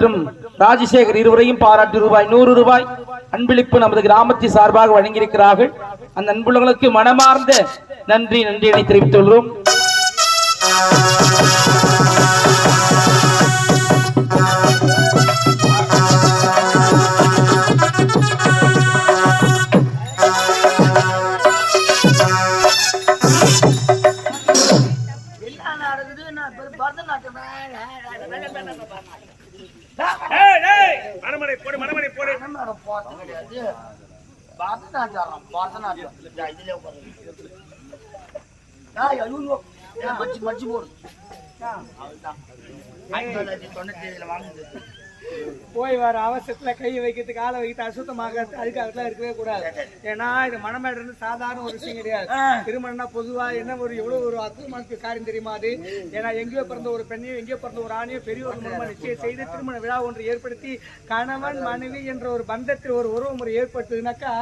மற்றும் ராஜசேகர் இருவரையும் பாராட்டி ரூபாய் 100 அன்பளிப்பு நமது கிராமத்தின் சார்பாக வழங்கியிருக்கிறார்கள். அந்த அன்புள்ளங்களுக்கு மனமார்ந்த நன்றியை தெரிவித்துக் கொள்கிறோம். போய் வர அவசரத்துல கை வைக்கிறதுக்கு ஆளை வைக்கிறது அசுத்தமாக அதுக்காகலாம் இருக்கவே கூடாது. ஏன்னா இது மணமேடு சாதாரண ஒரு விஷயம் கிடையாது. திருமணம்னா பொதுவா என்ன ஒரு எவ்வளவு ஒரு அற்புதமான காரியம் தெரியுமா அது. ஏன்னா எங்கேயோ பிறந்த ஒரு பெண்ணையும் எங்கேயோ பிறந்த ஒரு ஆணையும் பெரிய ஒரு மூலமா நிச்சயம் செய்து திருமண விழா ஒன்று ஏற்படுத்தி கணவன் மனைவி என்ற ஒரு பந்தத்தில் ஒரு உறவு முறை ஏற்படுத்துதுனாக்கா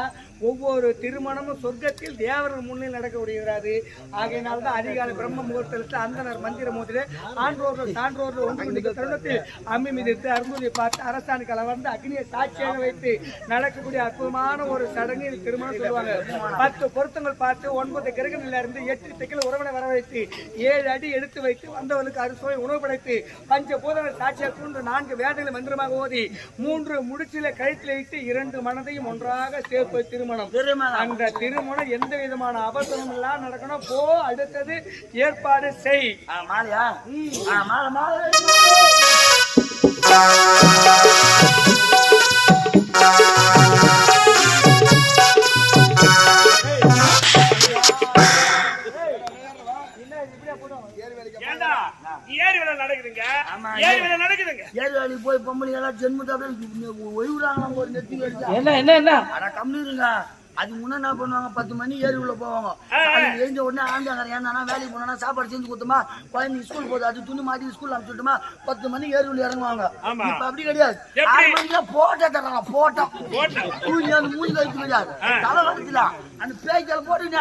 ஒவ்வொரு திருமணமும் சொர்க்கத்தில் தேவர்கள் முன்னில் நடக்கக்கூடியது. ஆகையினால்தான் அதிகாலை பிரம்ம முகூர்த்தத்தில் அந்தனர் மந்திர மோதிர ஆன்றோர்கள் சான்றோர்கள் ஒன்று தருணத்தில் அம்மி மிதித்து அருந்துரை பார்த்து அரசாணிக்கு அளவந்து அக்னியை சாட்சியாக வைத்து நடக்கக்கூடிய அற்புதமான ஒரு சடங்கு திருமணம் சொல்லுவாங்க. 10 பொருத்தங்கள் பார்த்து 9 கிரகங்களில் இருந்து 8 திக்கில் உறவினை வர வைத்து 7 அடி எடுத்து வைத்து வந்தவர்களுக்கு அறுசுவை உணவு படைத்து பஞ்ச பூதங்கள் சாட்சியாக கொண்டு 4 வேதங்களை மந்திரமாக ஓதி 3 முடிச்சில கழுத்தில் வைத்து 2 மனதையும் ஒன்றாக சேர்ப்பது திருமணம். அந்த திருமணம் எந்த விதமான அபத்தமும் எல்லாம் நடக்கணும். போ அடுத்தது ஏற்பாடு செய். போய் பொம்பளை எல்லாம் ஜென்மத்தை அது முன்ன என்ன பண்ணுவாங்க 10 மணி ஏரி உள்ள போவாங்க. எழுந்த உடனே ஆண்டாங்க ஏன்னா வேலைக்கு போனா சாப்பாடு செஞ்சு கொடுத்தோமா குழந்தை ஸ்கூல் போகுது அது துணி மாட்டி ஸ்கூல் அனுப்பிச்சுட்டோமா 10 மணி ஏரி உள்ள இறங்குவாங்க. இப்ப அப்படி கிடையாது. 6 மணிக்கு போட்டா தர்றாங்க. போட்டோம் தூங்கி அந்த மூஞ்சி கழிச்சு கிடையாது தலை வளர்த்துல அந்த பேய்க்கால போட்டுங்க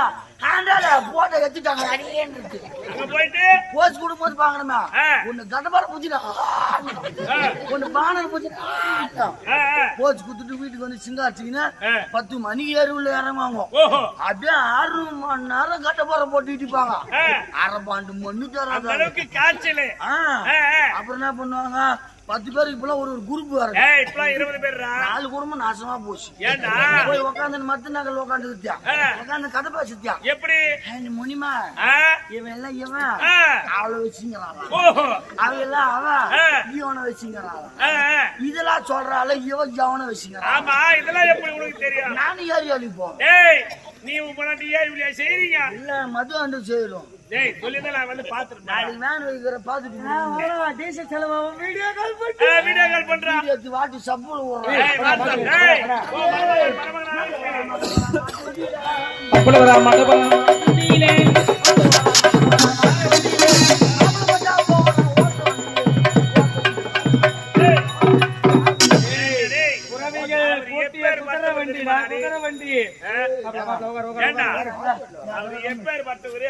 ஆண்டால போட்ட வச்சுட்டாங்க. போச்சு கொடுக்கும்போது பாக்கணுமா ஒண்ணு கடப்பாட பூச்சிட்டா ஒண்ணு பானை பூச்சிட்டா போச்சு குத்துட்டு வீட்டுக்கு வந்து சிங்காச்சிங்கன்னா 10 மணிக்கு ஏறி உள்ள இறங்குவாங்க. அப்படியே 6 மணி நேரம் கட்டப்பாறை போட்டு இடிப்பாங்க. 1/2 மணி தராது. அப்புறம் என்ன பண்ணுவாங்க 10 பேருக்கு இப்பெல்லாம் ஒரு குரூப் வர 4 குடும்பம் நாசமா போச்சு. போய் உட்காந்து மத்த நகல் உட்காந்து உட்காந்து கதை பேசித்தியா எப்படி முனிமா இவன் எல்லாம் இவன் அவளை வச்சுங்கிறான் அவ எல்லாம் அவன் இவனை வச்சுங்கிறான் இதெல்லாம் சொல்றாள் இவன் அவனை வச்சுங்கிறான். நானும் ஏறி அழிப்போம் நீ செய்றீங்க இல்ல மது வந்து செய்யறோம். வாட்டி சப்புல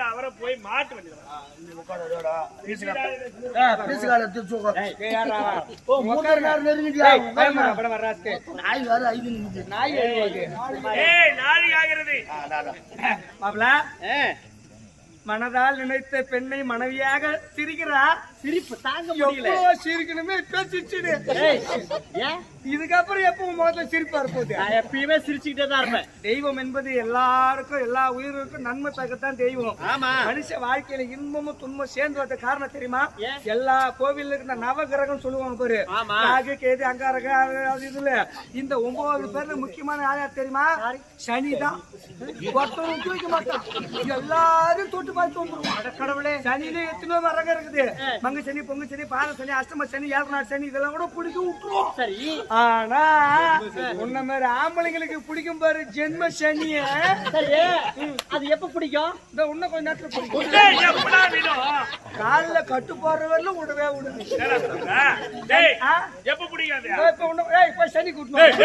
அவரை போய் மாட்டு மனதால் நினைத்த பெண்ணை மனைவியாக சிரிக்கிறார். சிரிப்பு தாங்க முடியல. சிரிக்கணுமே இதுக்கப்புறம் எப்பவும் முகத்துல சிரிப்பா இருப்போது. எப்பயுமே சிரிச்சுக்கிட்டே தான் இருப்பேன். தெய்வம் என்பது எல்லாருக்கும் எல்லா உயிருக்கும் நன்மை தக்கத்தான் தெய்வம். மனுஷ வாழ்க்கையில இன்பமும் துன்பமும் சேர்ந்து வந்த காரணம் தெரியுமா? எல்லா கோவில்ல இருக்கிற நவகிரகம் சொல்லுவாங்க பாரு. ராகு கேது அங்காரக இதுல இந்த 9 பேர்ல முக்கியமான யார் தெரியுமா? சனிதான். ஒருத்தரும் தூக்க மாட்டான். எல்லாரும் தொட்டு பார்த்து வந்துருவான். கடவுளே சனியில எத்தனையோ ரகம் இருக்குது. மங்க சனி பொங்கு சனி பார சனி அஷ்டம சனி 7 நாள் சனி இதெல்லாம் கூட பிடிக்க விட்டுரும். சரி ஆனா உன்ன மாதிரி ஆம்பளைங்களுக்கு பிடிக்கும் பாரு ஜென்ம சனிய. அது எப்ப பிடிக்கும்? இந்த இன்னும் கொஞ்ச நேரத்துல பிடிக்கும். காலில் கட்டு போடுறவர்ல விடவே விடுது. எப்ப பிடிக்காது? இப்ப சனி கூட்டணும்.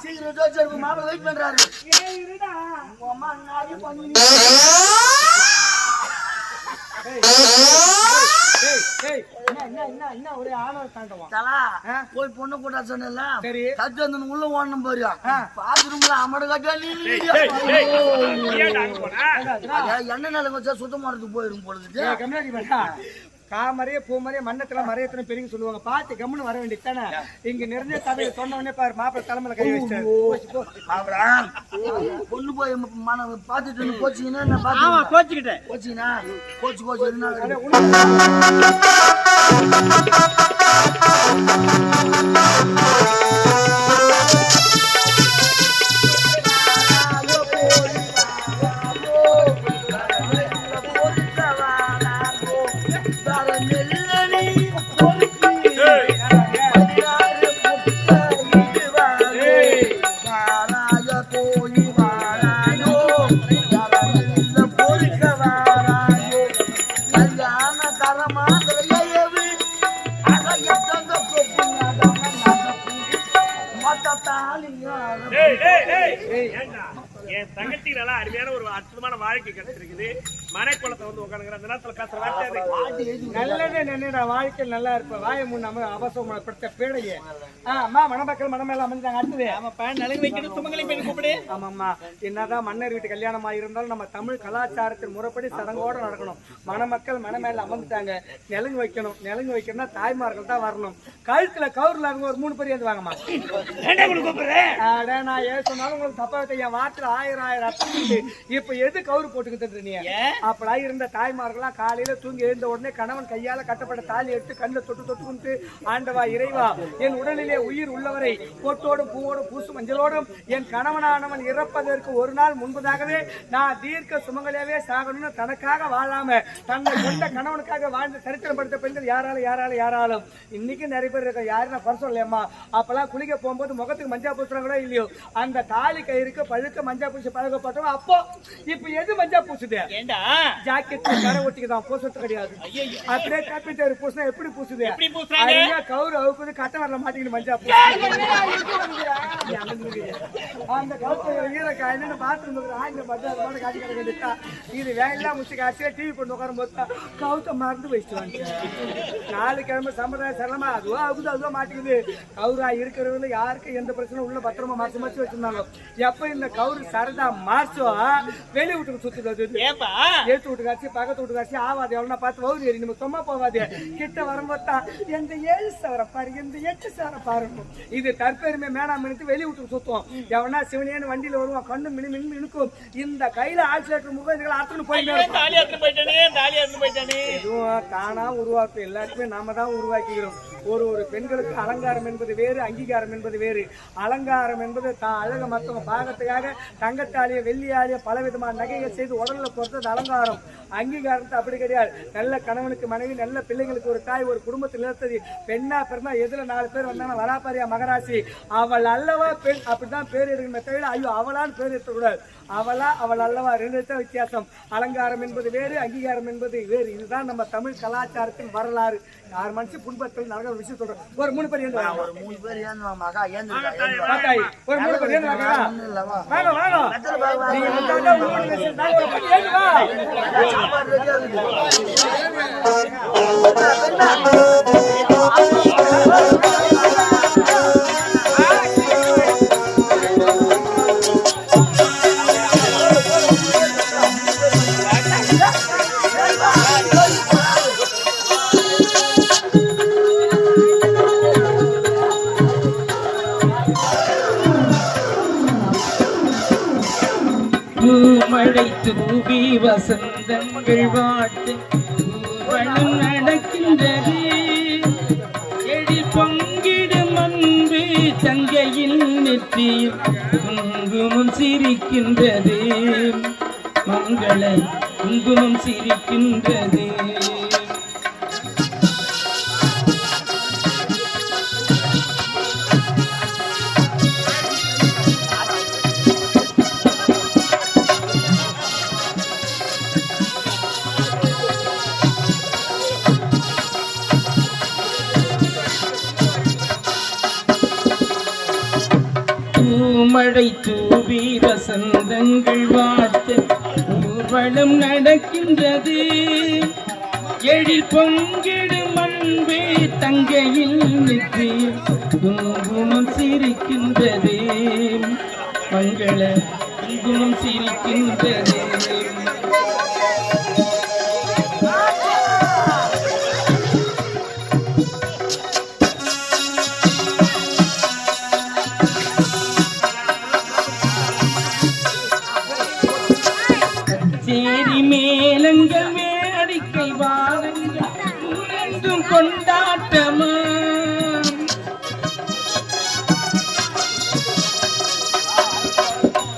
சீக்கிரம் ஜோசியர் மாப்பிள்ளை வெயிட் பண்றாரு. இருடா. உங்க அம்மா நாடி பண்ணி என்ன ஒரே ஆணவ தாண்டவம். தலா போய் பொண்ணு கூட்டா சொன்னல சரி தட்டு வந்து உள்ள ஓடணும் பாரு. பாத்ரூம்ல அமடு கட்டா நீ எண்ணெய் நிலை வச்சா சுத்தம் வரதுக்கு போயிரும் பொழுது. காமரையே பூமரையே மண்ணத்துல மறையத்துல பெரிய சொல்லுவாங்க. பார்த்து கம்முன்னு வர வேண்டியது தானே. இங்க நிறைய சபையை சொன்ன உடனே பாரு மாப்பிள்ளை தலைமையில கை வச்சாரு. பொண்ணு போய் பாத்துட்டு கோச்சிங்கன்னா நான் பாத்து கோச்சுக்கிட்டேன். கோச்சிங்கன்னா கோச்சு இருந்தாலும் என் தங்கச்சிகளெல்லாம் அருமையான ஒரு அற்புதமான வாழ்க்கை கிடைச்சிருக்குது. மனைக்குளத்தை வந்து உட்காந்துங்கிற அந்த நேரத்துல பேசுற வார்த்தை நல்லதே நினைடா. வாழ்க்கை நல்லா இருப்ப வாய முன் நம்ம அவசரப்படுத்த பேடையே. அம்மா மணமக்கள் மணமேல அமைஞ்சாங்க. அடுத்தது ஆமாப்பா நலங்கு வைக்கணும். சுமங்கலி பெண் கூப்பிடு. ஆமாம்மா என்னதான் மன்னர் வீட்டு கல்யாணமா இருந்தாலும் நம்ம தமிழ் கலாச்சாரத்தின் முறைப்படி சடங்கோட நடக்கணும். மணமக்கள் மணமேல அமர்ந்துட்டாங்க. நெலங்கு வைக்கணும். நெலங்கு வைக்கணும்னா தாய்மார்கள் தான் வரணும். கழுத்துல கவுர்ல அவங்க ஒரு 3 பேர் வாங்கம்மா. நான் ஏன் சொன்னாலும் உங்களுக்கு தப்பா என் வார்த்தையில 1000 அர்த்தம். இப்ப எது கவுரு போட்டுக்கிட்டு நீ அப்படா இருந்த தாய்மார்கள்லாம் காலையில தூங்கி எழுந்த உடனே கணவன் கையால கட்டப்பட்ட தாலி எடுத்து கண்ணில் தொட்டு ஆண்டவா இறைவா என் உடலிலே உயிர் உள்ளவரை பொட்டோடும் பூவோடும் பூசு மஞ்சளோடும் என் கணவனானவன் இறப்பதற்கு ஒரு நாள் முன்பதாகவே நான் தீர்க்க சுமங்கலியாவே சாகணும்னு தனக்காக வாழாம தன்னை கொண்ட கணவனுக்காக வாழ்ந்து சரித்திரம் படுத்த பெண்கள் யாராலும் இன்னைக்கு நிறைய பேர் இருக்க. யாரும் நான் பரிசு இல்லையம்மா. அப்பெல்லாம் குளிக்க போகும்போது முகத்துக்கு மஞ்சா பூசுறாங்களோ இல்லையோ அந்த தாலி கயிறுக்கு பழுக்க மஞ்சா பூசி பழகப்பட்டோம். அப்போ இப்ப எது மஞ்சா பூசுது? ஜாக்கெட் கரை ஒட்டிக்குதான் பூசுறது கிடையாது. அப்படியே காப்பீட்டு பூசினா எப்படி பூசுது? கவுரு அவுக்குது கட்ட வரல மாட்டேங்குது மஞ்சா பூசி. அந்த கவுரு ஈரக்காயின்னு பாத்ரூம் காட்சி கிடக்கா. இது வேலையெல்லாம் முடிச்சு காட்சியா டிவி கொண்டு உட்காரும் போது கவுத்த மறந்து வச்சுட்டு வந்து 4 கிழமை சம்பிரதாய சரளமா அதுவா மாட்டேங்குது. கவுரா இருக்கிறவங்க யாருக்கு எந்த பிரச்சனை உள்ள பத்திரமா மாசம் வச்சிருந்தாங்க. எப்ப இந்த கவுரு சரதா மார்ச்சோ வெளி வீட்டுக்கு சுத்துது. ஏத்து வீட்டு காட்சி பக்கத்து வீட்டு காட்சி ஆவாது. எவ்வளோ பார்த்து வவுது ஏறி நம்ம சும்மா போவாது. கிட்ட வரும்போது எந்த 7 சவர பாரு எந்த 8 சவர பாருங்க. இது தற்பெருமை மேடாம வெளி வீட்டுக்கு சுத்துவோம். எவனா சிவனேன்னு வண்டியில வருவான். கண்ணு மினு இனுக்கும். இந்த கையில ஆக்சிலேட்டர் முகம் இதுகளை அத்தனை போயிட்டானே. இதுவும் தானா உருவாக்கும். எல்லாருக்குமே நாம தான் உருவாக்கிக்கிறோம். ஒரு பெண்களுக்கு அலங்காரம் என்பது வேறு, அங்கீகாரம் என்பது வேறு. அலங்காரம் என்பது தான் அழக மத்தவங்க பாகத்துக்காக தங்கத்தாலிய வெள்ளியாலிய பலவிதமான நகைகள் செய்து உடல்ல பொறுத்தது அலங்காரம். அங்கீகாரத்தை அப்படி கிடையாது. நல்ல கணவனுக்கு மனைவி, நல்ல பிள்ளைங்களுக்கு ஒரு தாய், ஒரு குடும்பத்தில் நிறுத்தது. பெண்ணா பிறந்தா எதுல 4 பேர் வந்தாங்கன்னா வராப்பாரியா மகராசி அவள் அல்லவா பெண் அப்படிதான் பேர் எடுக்கணுமே தவிர ஐயோ அவளான்னு பேர் எடுக்கக்கூடாது. அவள் அல்லவா 2 வித்தியாசம். அலங்காரம் என்பது வேறு, அங்கீகாரம் என்பது வேறு. இதுதான் நம்ம தமிழ் கலாச்சாரத்தின் வரலாறு. யார் மனசு புண்பத்தில் நடக்கிற விஷயம் சொல்றோம். ஒரு 3 பேர் ஏந்து ஒரு 3 பேர் பூமழை தூவி வசந்தங்கள் வாட்டு பூவனம் நடக்கின்றது. எழில் பொங்கிடும் அன்பு தங்கையின் நெற்றியில் குங்குமம் சிரிக்கின்றது. மங்கள குங்குமம் சிரிக்கின்றது. பூமழை தூவி வசந்தங்கள் வாழ்த்து ஊர்வலம் நடக்கின்றது. எழில் பொங்கிடும் அன்பு தங்கையில் நின்று குங்குமம் சிரிக்கின்றது. மங்கள குங்குமம் சிரிக்கின்றது. சேரி மேலங்கள் வேடிக்கை வாருங்கள் ஊரெங்கும் கொண்டாட்டமா.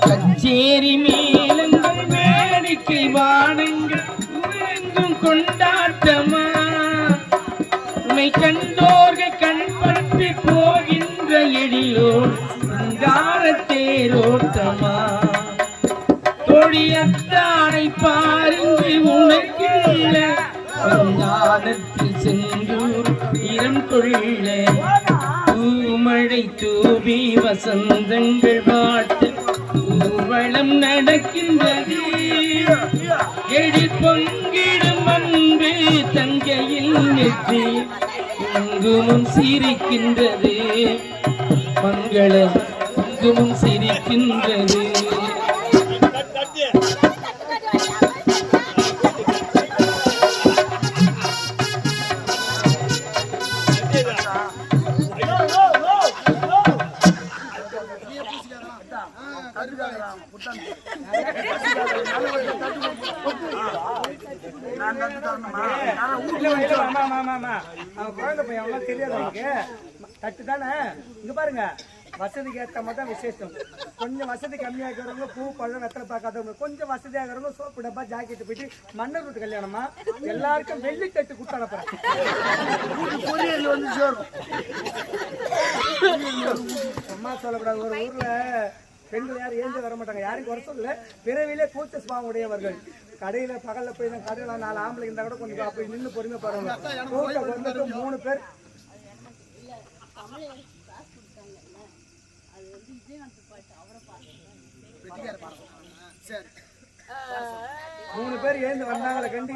கச்சேரி மேலங்கள் வேடிக்கை வாருங்கள் ஊரெங்கும் கொண்டாட்டமா. உமை கண்டோர்கள் கண்பற்றி போகின்ற எழிலோர் சிங்கார தேரோட்டமா. கொடியத்தானை பாருங்கு உனக்கு ஞானத்தில் சென்றூர் இரம் கொள்ள பூமழை தூவி வசந்தங்கள் வாழ்த்து ஊர்வலம் நடக்கின்றது. எழில் பொங்கிடும் அன்பு தங்கையில் நெற்றி குங்குமம் சிரிக்கின்றது. மங்கள குங்குமம் சிரிக்கின்றது. குழந்தை பையன் தெரியாது தட்டு தானே. இங்க பாருங்க, வசதிக்கு ஏற்ற மாதிரி தான் விசேஷம். கொஞ்சம் வசதி கம்மியா இருக்கிறவங்க பூ பழம் வெத்தலை பார்க்காதவங்க, கொஞ்சம் வசதியா இருக்கிறவங்க சோப்பு டப்பா ஜாக்கெட் போயிட்டு மன்னர் வீட்டு கல்யாணமா எல்லாருக்கும் வெள்ளி தட்டு கொடுத்தானப்ப அம்மா சொல்லக்கூடாது. ஒரு ஊர்ல பெண்கள் யாரும் ஏந்து வர மாட்டாங்க, யாரும் குறை சொல்லல. பிறவிலே கூச்ச சுபாவம் உடையவர்கள். கடையில பகல்ல போய் தான் கடையில 4 ஆம்பளை இருந்தா கூட கொஞ்சம் அப்படி நின்று பொறுமை பாருங்க. 3 பேர் 3 பேர் ஏந்து வந்தாங்களே கண்டி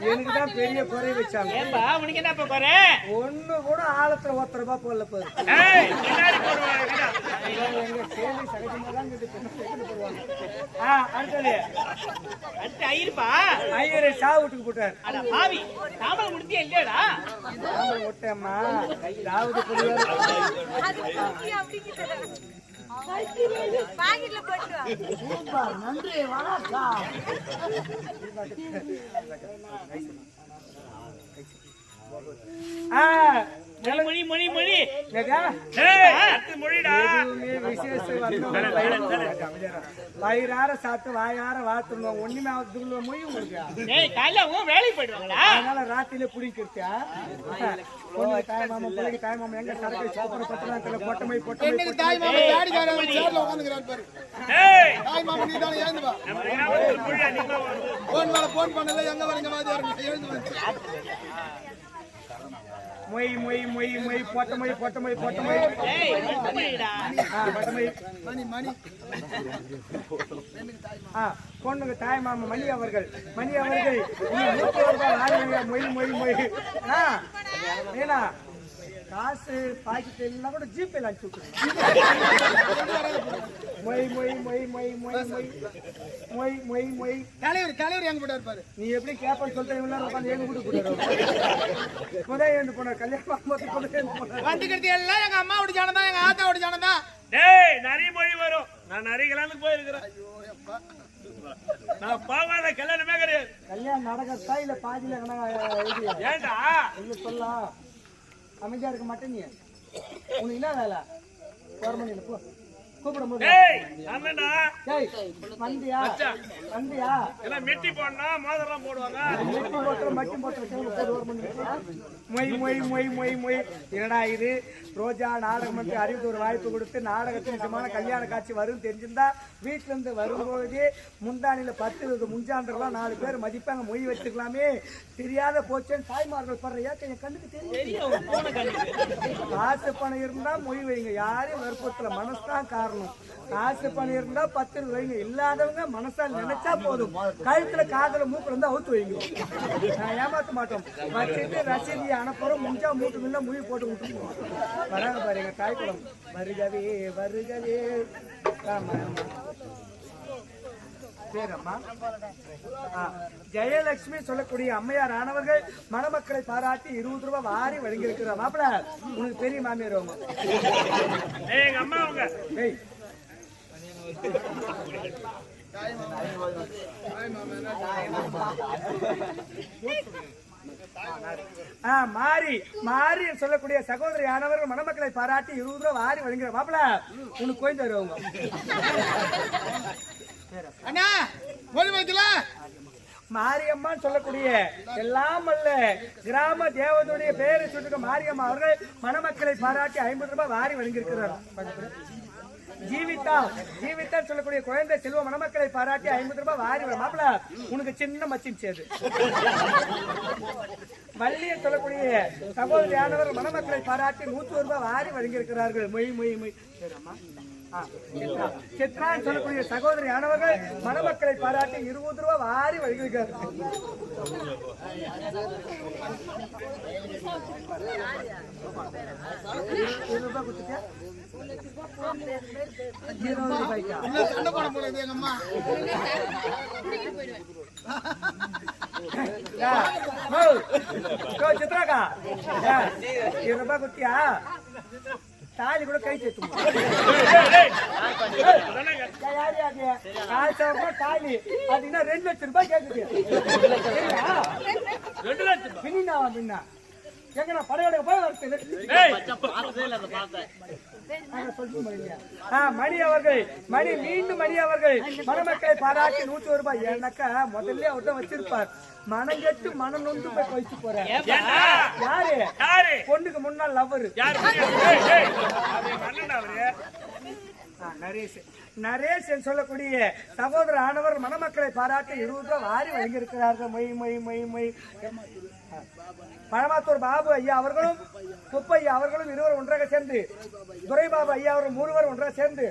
எனக்கு தான் பெரிய குறை வச்சாங்க. ஒண்ணு கூட ஆழத்துல ₹1 போடல போகுது. எங்க சேவை சகஜமா தான் போடுவாங்க. ஐயரை சாவுட்டுக்கு போட்டார். விட்டேம்மா சாவுட்டு நன்றி வணக்கம். வயிறார சாப்பிட்டு வாயார வாழ்த்துருவோம். ஒண்ணுமே மொழி உங்களுக்கு அதனால ராத்திரில புடிக்கிருச்சா தாய் மாமா பிள்ளைக்கு தாய் மாமா எங்க சரக்கு சாப்பிட பத்திரம் பொட்டமை பொட்டமை தாய் மாமா மொய் மொய் மொய் மொய் பொட்டமை பொட்டமை பொட்டமை பொண்ணுங்க தாய் மாமா மணி அவர்கள் மொய் மொய் மொய் ஏனா காசு பாக்கெட் எல்லாம் கூட ஜிபேல அனுப்பிச்சு மொய் மொய் மொய் மொய் மொய் மொய் மொய் மொய் மொய் தலைவர் எங்க போட்டா இருப்பாரு. நீ எப்படி கேப்பன்னு சொல்லிட்டு உட்காந்து எங்க கூட போட்டாரு. முதல் ஏந்து போனார் கல்யாணம் வந்துக்கிறது எல்லாம் எங்க அம்மா ஓடி ஜானதா எங்க ஆத்தா ஓடி ஜானதா. டேய் நிறைய மொழி வரும். நான் நிறைய கல்யாணத்துக்கு போயிருக்கிறேன். நான் பாவாத கல்யாணமே கிடையாது. கல்யாணம் நடக்கிறதா இல்ல பாதியில ஏண்டா இல்ல சொல்லலாம். அமைதியா இருக்க மாட்டேன். நீ உனக்கு என்ன வேலை? கவர்மெண்ட்ல போ கூப்பிடும் போது வந்தியா வந்தியா எல்லாம் மெட்டி போடனா மோதிரம் போடுவாங்க. மெட்டி போட்டு மட்டும் போட்டு மொய் மொய் மொய் மொய் மொய். என்னடா இது ரோஜா நாடகம் அறிவுக்கு ஒரு வாய்ப்பு கொடுத்து நாடகத்தின் நிஜமான கல்யாண காட்சி வரும் தெரிஞ்சிருந்தா வீட்டுல இருந்து வரும்போதே முந்தானில 10 முஞ்சாண்டெல்லாம் 4 பேர் மதிப்பாங்க. மொய் வச்சுக்கலாமே தெரியாத போச்சேன்னு தாய்மார்கள் படுற ஏக்க என் கண்ணுக்கு தெரியும். காசு பணம் இருந்தா மொய் வைங்க. யாரையும் வற்புறுத்தல. மனசுதான் காரணம். வரணும். காசு பணம் இருந்தா 10 வைங்க, இல்லாதவங்க மனசால் நினைச்சா போதும். கழுத்துல காதல மூக்குல இருந்து அவுத்து வைங்க. நான் ஏமாத்த மாட்டோம். வச்சுட்டு ரசீதி அனுப்புறோம். முடிஞ்சா மூட்டு முன்ன முழி போட்டு விட்டுருவோம். வராங்க பாருங்க தாய்க்குளம். வருகவே வருகவே. ஜெயலட்சுமி சொல்லக்கூடிய அம்மையார் ஆனவர்கள் மணமக்களை பாராட்டி 20 ரூபாய் வாரி வழங்கியிருக்கிறார். மாப்பிள உனக்கு பெரிய மாமியார் அவங்க. எங்க அம்மா அவங்க மாறி மாறி சொல்லக்கூடிய சகோதரி ஆனவர்கள் மணமக்களை பாராட்டி 20 ரூபாய் வாரி வழங்குற. மாப்பிள உனக்கு கோயில் தருவாங்க. மாரியம்மான்னு சொல்லக்கூடிய எல்லாம் அல்ல கிராம தேவதையுடைய பெயரை சொல்லிருக்க மாரியம்மா அவர்கள் மணமக்களை பாராட்டி 50 ரூபாய் வாரி வழங்கியிருக்கிறார். ஜீவிதா ஜீவிதா சொல்லக்கூடிய குழந்தை செல்வ மணமக்களை பாராட்டி 50 ரூபாய் வாரி. மாப்பிள உனக்கு சின்ன மச்சின் சேது. வள்ளியை சொல்லக்கூடிய சகோதரியானவர் மணமக்களை பாராட்டி 100 ரூபாய் வாரி வழங்கியிருக்கிறார்கள். மொய் மொய் மொய். சித்ரான்னு சொல்லக்கூடிய சகோதரி ஆனவர்கள் மணமக்களை பாராட்டி 20 ரூபாய் வாரி வழங்கியிருக்காரு. சித்ராக்கா 20 ரூபாய் குத்தியா? தாலி கூட கை சேர்த்து தாலி அதுன்னா 2 லட்சம் ரூபாய் கேக்குது. பின்னா எங்க படையோட போய் மணி அவர்கள் மணி மீண்டும் மணி அவர்கள் மணமக்களை பாராட்டி 100 ரூபாய். ஏன்னாக்கா முதல்ல அவர் தான் வச்சிருப்பார். மனம் கெட்டு மனம் நொந்து போய் கழிச்சு போறாரு. யாரு? பொண்ணுக்கு முன்னால் லவ்வர் நரேஷ் சொல்லக்கூடிய சகோதர ஆனவர் மணமக்களை பாராட்டி 20 ரூபாய் வாரி வழங்கியிருக்கிறார்கள். மொய் மொய் மொய் மொய். பழமாத்தூர் பாபு ஐயா அவர்களும் குப்பையா அவர்களும் இருவர் ஒன்றாக சேர்ந்து துரைபாபு ஐயா அவர்கள் 3 ஒன்றாக சேர்ந்து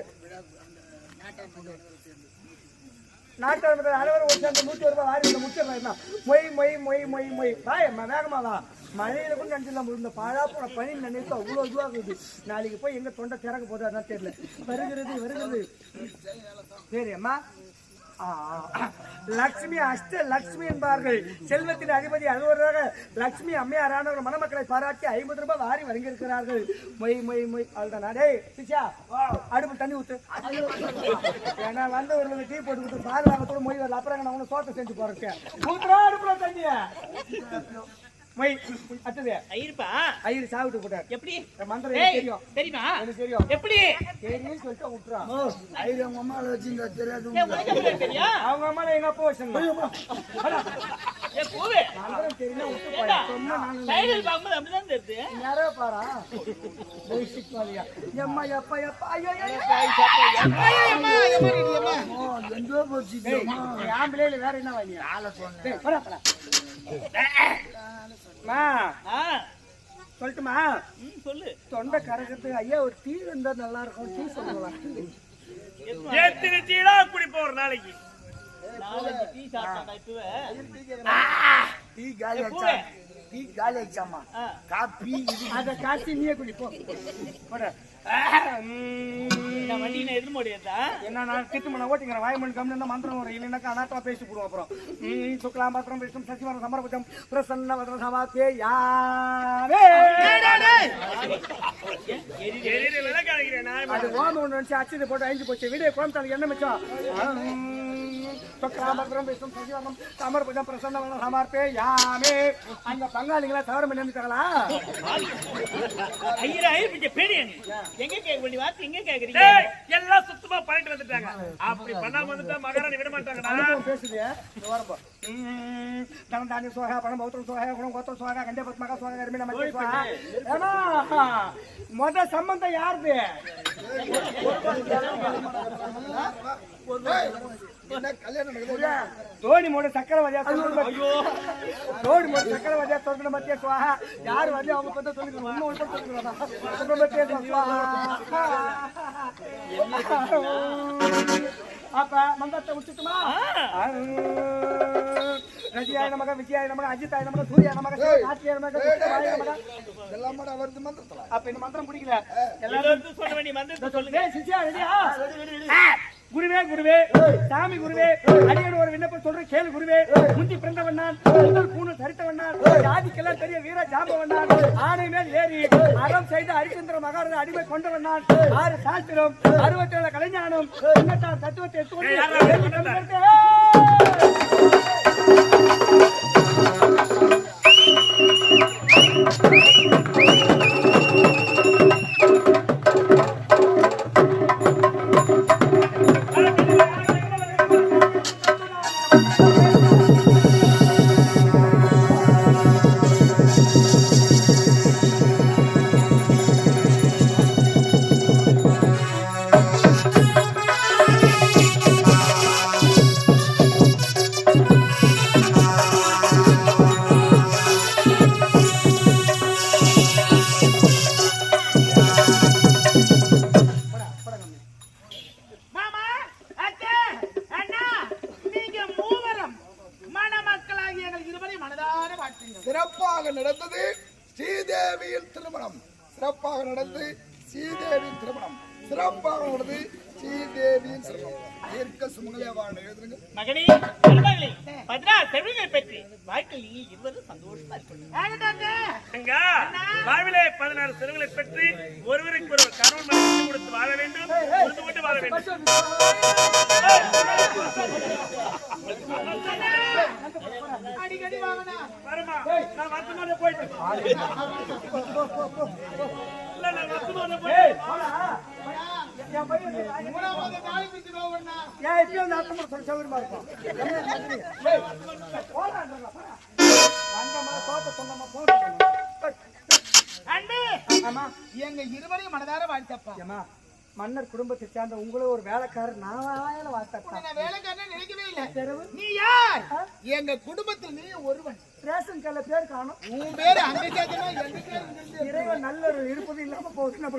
நாட்டு அனைவரும் ஒரு சேர்ந்து 100 ரூபாய் வாரி முடிச்சிடலாம். மொய் மொய் மொய் மொய் மொய். வாயம்மா வேகமா வா. மழையில கூட நினைச்சிடலாம். இந்த பாழா போன பனி நினைத்து அவ்வளோ இதுவாகுது. நாளைக்கு போய் எங்க தொண்டை திறக்க போதா தான் தெரியல. வருகிறது சரி அம்மா. லட்சுமி அஷ்ட லட்சுமி என்பார்கள். செல்வத்தின் அதிபதி அலுவலராக லட்சுமி அம்மையாரானவர் மணமக்களை பாராட்டி 50 ரூபாய் வாரி வழங்கியிருக்கிறார்கள். மொய் மொய் மொய். அவ்வளவுதான். டேய் சிஷா அடுப்பு தண்ணி ஊத்து. ஏன்னா வந்து ஒரு டீ போட்டு கொடுத்து பால் வாங்கத்தோட மொய் வரல. அப்புறம் நான் உனக்கு சோத்தை செஞ்சு போறேன். ஊத்துறா அடுப்புல தண்ணிய மொய். அடுத்தது ஐயரு சாப்பிட்டு போட்டார். எப்படி மந்திரம் தெரியும்? தெரியுமா? எனக்கு தெரியும். எப்படி தெரியும் சொல்லிட்டு விட்டுறா. ஐயரு அவங்க அம்மாவை வச்சுங்க தெரியாது. அவங்க அம்மாவை எங்க அப்பா வச்சுங்க. மந்திரம் தெரியும் யாரோ பாரா. எம்மா எப்பா எப்பா ஐயோ எங்கோ போச்சு. ஆம்பளையில வேற என்ன வாங்கி ஆளை சொன்னேன். சொல்லட்டுமா? சொல்லு. தொண்டை கரகத்துக்கு ஐயா ஒரு டீ இருந்தா நல்லா இருக்கும். டீ சொல்லலாம். எத்தனை டீடா குடிப்போம் ஒரு நாளைக்கு? டீ காலி ஆச்சா? டீ காலி ஆச்சாமா? காபி அத காசி நீயே குடிப்போம். என்ன நான் திட்டு ஓட்டிக்கிறேன். வாய்மணி கம்மி மந்திரம் வரும். இல்லைன்னாக்கா அனாட்டமா பேசி போடுவோம். அப்புறம் சுக்லாம் பாத்திரம் பேசும் சசிவரம் சமர்புஜம் பிரசன்ன வதன சமாத்தே யாவே. அது ஓம் ஒன்று நினைச்சு அச்சது போட்டு அழிஞ்சு போச்சு. வீடியோ கோயம்புத்தாலுக்கு என்ன மிச்சம்? சமர்புஜம் பிரசன்ன வதன சமார்ப்பே யாமே. அந்த பங்காளிகளா தவறு பண்ணி நினைச்சாங்களா? எங்க கேட்க வேண்டிய வார்த்தை எங்க கேக்குறீங்க? எல்லாம் சுத்தமா பண்ணிட்டு வந்துட்டாங்க. அப்படி பண்ணாம வந்துட்டா மகாராணி விட மாட்டாங்கடா. பேசுது தனதானி சோகா பணம் பௌத்திரம் சோகா குணம் கோத்திரம் சோகா கண்டே பத்மகா சோகா கர்மி நம்ம சோகா. ஏமா மொத சம்பந்தம் யாருது? என்ன கல்யாணம் நடக்குது? தோணி மூட சக்கரவதியா தோணி மூட சக்கரவதியா சொல்ற மத்திய சுவாஹா யாரு வந்து அவங்க பத்தி சொல்லிக்கணும் இன்னும் ஒன்று சொல்லிக்கிறதா அப்ப மந்தத்தை விட்டுட்டுமா ரஜியாய நமக விஜயாய நமக அஜித்தாய நமக சூர்யா நமக கார்த்தியாய நமக எல்லாம் வருது மந்திரத்துல. அப்ப இந்த மந்திரம் பிடிக்கல எல்லாரும் சொல்ல வேண்டிய மந்திரத்தை சொல்லுங்க. சிஷ்யா ரெடியா? குருவே குருவே சாமி குருவே அடியன் ஒரு விண்ணப்பம் சொல்றேன் கேளு குருவே. முந்தி பிறந்தவன் நான் முதல் பூணு சரித்தவன் நான் ஜாதிக்கெல்லாம் பெரிய வீர ஜாம்பவன் நான் ஆணை மேல் ஏறி அறம் செய்த ஹரிச்சந்திர மகாராஜ அடிமை கொண்டவன் நான் 6 சாஸ்திரம் 67 கலைஞானம் 96 தத்துவத்தை எடுத்துக்கொண்டு சிறப்பாக நடந்தது ஸ்ரீதேவியின் திருமணம். சிறப்பாக நடந்தது ஸ்ரீதேவியின் திருமணம். சிறப்பாக நடந்தது ஸ்ரீதேவியின் திருமணம். தீர்க்க சுமங்கலியா வாழ எழுதுங்க மகனே மருமகளே 16 செல்வங்களை பெற்று வாழ்க்கையில் இருவரும் சந்தோஷமா இருக்கணும். வாழ்விலே 16 செல்வங்களை பெற்று ஒருவருக்கு ஒருவர் கணவன் மனைவி கொடுத்து வாழ வேண்டும். புரிந்து கொண்டு வாழ வேண்டும். அடிக்கடி வாங்கடா வரமா நான் வத்தமானே போயிட்டு இல்ல நான் வத்தமானே போயிட்டு போடா யா பையன் மூணாவது காலி பிச்சு போவண்ணா யா இப்போ நாத்தமா சொல்ல சௌகரியமா இருக்கும் ஏய் போடா போடா வந்தமா போட்டு சொன்னமா போட்டு அண்ணே ஆமா எங்க இருவரையும் மனதார வாழ்த்தப்பா. ஏமா மன்னர் குடும்பத்தை சேர்ந்த உங்களும் ஒரு வேலைக்காரர் நான் வாழ்த்தப்பா. நான் வேலைக்காரன் நினைக்கவே இல்ல. தெருவு நீ யார்? எங்க குடும்பத்தில் நீ ஒருவன். ரேஷன் கல்ல பேர் காணும். உன் பேரு அங்க கேட்கணும் எங்க பேரு இறைவன் நல்ல ஒரு இருப்பது இல்லாம போகுது. நம்ம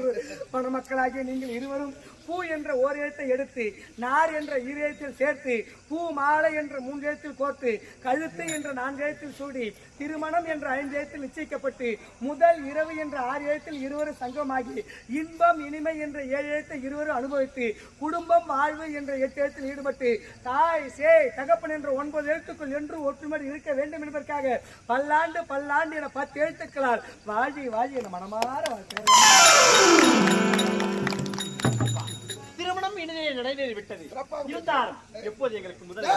மணமக்களாகிய நீங்கள் இருவரும் பூ என்ற ஓர் எழுத்தை எடுத்து நார் என்ற 2 எழுத்தில் சேர்த்து பூ மாலை என்ற 3 எழுத்தில் கோர்த்து கழுத்து என்ற 4 எழுத்தில் சூடி திருமணம் என்ற 5 எழுத்தில் நிச்சயிக்கப்பட்டு முதல் இரவு என்ற 6 எழுத்தில் இருவரும் சங்கமாகி இன்பம் இனிமை என்ற 7 எழுத்தை இருவரும் அனுபவித்து குடும்பம் வாழ்வு என்ற 8 எழுத்தில் ஈடுபட்டு தாய் சேய் தகப்பன் என்ற 9 எழுத்துக்குள் என்று ஒற்றுமை இருக்க வேண்டும் என்பதற்காக பல்லாண்டு பல்லாண்டு என 10 எழுத்துக்களால் வாழி வாழி என மனமாற திருமணம் இனிதே நடைபெறி விட்டது. இருந்தாலும் எப்போது எங்களுக்கு முதல்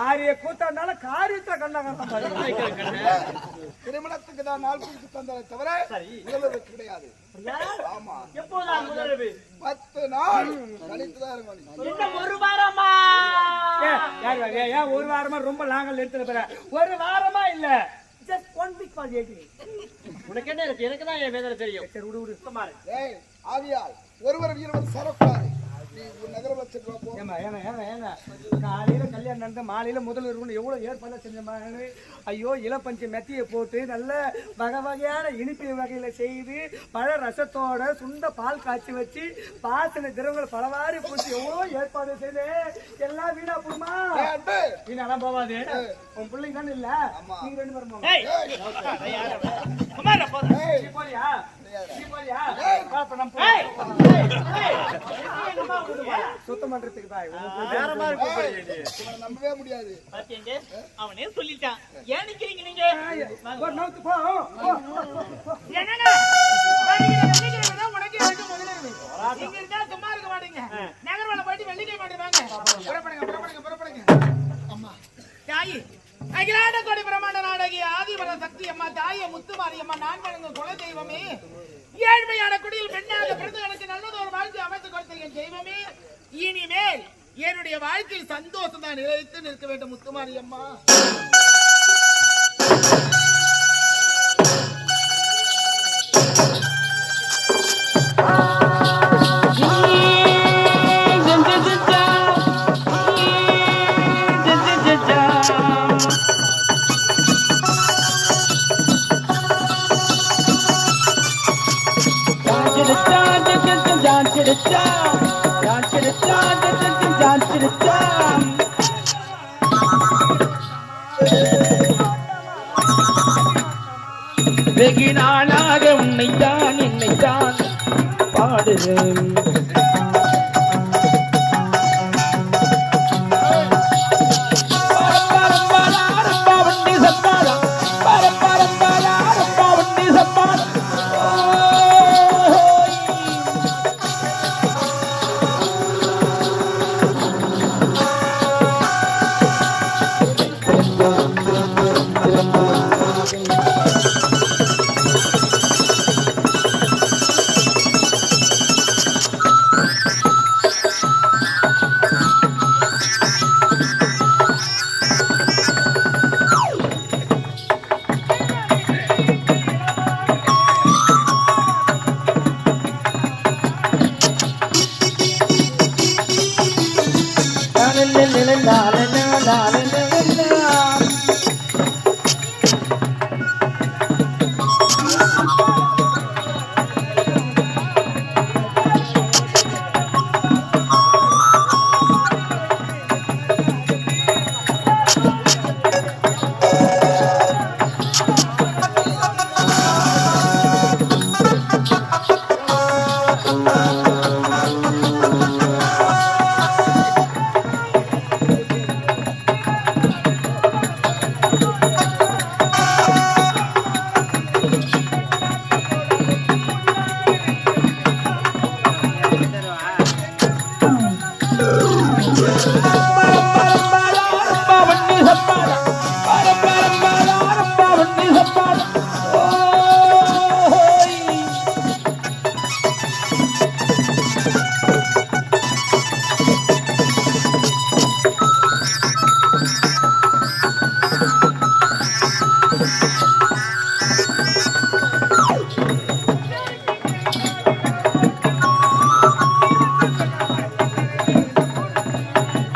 ஆரிய கூத்தாண்டால காரியத்தை கண்டாங்க. திருமணத்துக்கு தான் நாள் குறித்து தந்ததை தவிர முதல்வர் கிடையாது. ஆமா எப்போதான் முதல்வு? 10 நாள் கழித்துதான் இருக்கும். என்ன ஒரு வாரமா? ஏன் ஒரு வாரமா ரொம்ப லாங்கல் எடுத்துட்டு ஒரு வாரமா இல்ல just 1 week was 8 days. உனக்கு என்ன இருக்கு? எனக்கு தான் என் வேதனை தெரியும். சரி விடு சுமார் ஏய் ஆவியால் ஒருவர் வீரவர் சரக்கூடாது. நீ நகர வச்சிட்டு போ. ஏங்க காலையில கல்யாணம் நடந்து மாலையில முதல் இருக்கணும் எவ்வளவு ஏற்பாடு செஞ்ச ஐயோ இளப்பஞ்சு மெத்தியை போட்டு நல்ல வகை வகையான இனிப்பு வகையில செய்து பழ ரசத்தோட சுண்ட பால் காய்ச்சி வச்சு பாசன திரவங்களை பலவாரி போட்டு எவ்வளோ ஏற்பாடு செய்து எல்லாம் வீணா போடுமா? வீணாலாம் போவாது. உன் பிள்ளைங்க தானே இல்ல நீங்க 2 பேரும் போறியா? சுத்தம் பண்றதுக்கு நம்பவே முடியாது. அவனே சொல்லிட்டான். ஏன் நிக்கிறீங்க நீங்க? உனக்கு இங்க இருந்தா சும்மா இருக்க மாட்டீங்க. நகர்வல போயிட்டு வெள்ளிக்கை மாட்டுவாங்க. புறப்படுங்க. அம்மா தாயி அகிலாண்ட கோடி பிரமாண்ட நாடகி ஆதிபர சக்தி அம்மா தாய முத்துமாரி அம்மா நான் வணங்கும் குல தெய்வமே, ஏழ்மையான குடியில் பெண்ணாக பிறந்து எனக்கு நல்லது ஒரு வாழ்க்கை அமைத்து கொடுத்த என் தெய்வமே, இனிமேல் என்னுடைய வாழ்க்கையில் சந்தோஷம் தான் நிலைத்து நிற்க வேண்டும் முத்துமாரி அம்மா.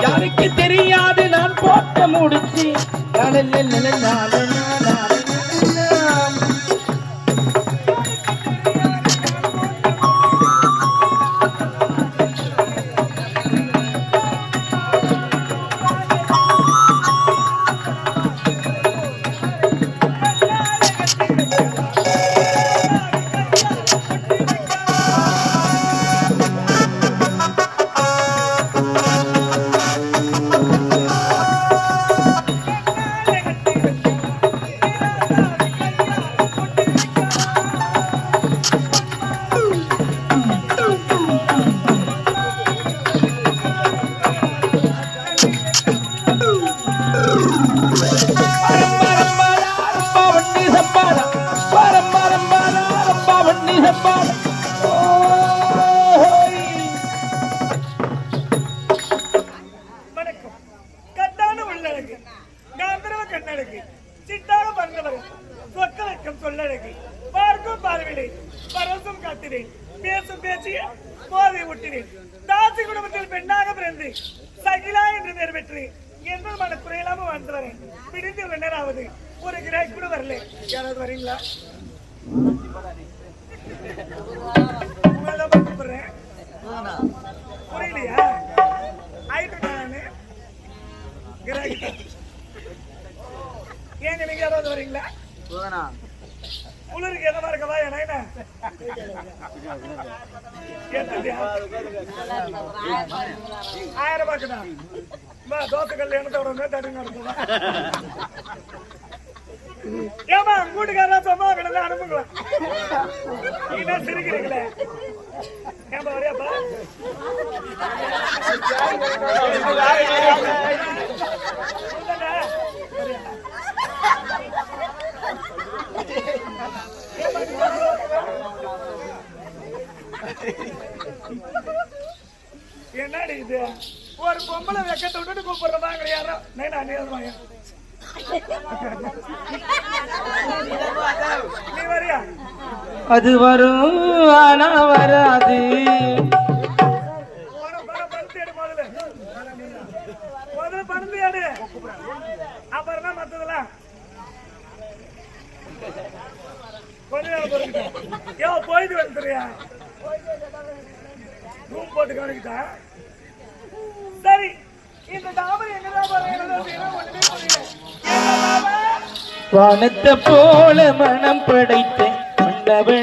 யாருக்கு தெரியாது நான் போட்ட முடிச்சு வணக்கம். கண்ணான உள்ளழகு, காந்தரவ கண்ணழகு, சிட்டாக பறந்தவர், சொற்களக்கம் சொல்லழகு, பார்க்கும் பார்வையிலே பரவசம் காட்டினேன், பேசும் பேச்சிய போதை ஊட்டினேன். தாசி குடும்பத்தில் பெண்ணாக பிறந்து சகிலா என்று பெயர் பெற்று எந்த மன குறையில்லாம வாழ்ந்து வரேன். பிடித்து உள்ள நேராவது ஒரு கிராய் கூட வரல. யாராவது வரீங்களா? புரியலையா? ஏங்க நீங்க யாராவது வரீங்களா? குளிருக்கு எதமா இருக்கவா? என்ன 1000 ரூபாய்க்குதா? தோசை கல்யாணத்தோட தடுங்க நடத்துவா. ஏமா கூட்டுக்காரா சொன்னா கிடந்து அனுப்புங்களா? நீங்க சிரிக்கிறீங்களே. ஏமா வரையாப்பா? என்னடி இது? ஒரு பொம்பளை வெக்கத்தை விட்டுட்டு கூப்பிடுறதாங்க யாரோ நேரம் நீ வரியா? அது வரும் ஆனா வராது. முதல்ல பணந்து எடு, அப்புறம் தான் மத்ததெல்லாம். கொஞ்சம் போயிட்டு வந்துறியா? ரூம் போட்டு கவனிக்கிட்டா சரி. இந்த தாமரை என்னதான் ஒண்ணுமே புரியல. வானத்தை போல மனம் படைத்த மன்னவன்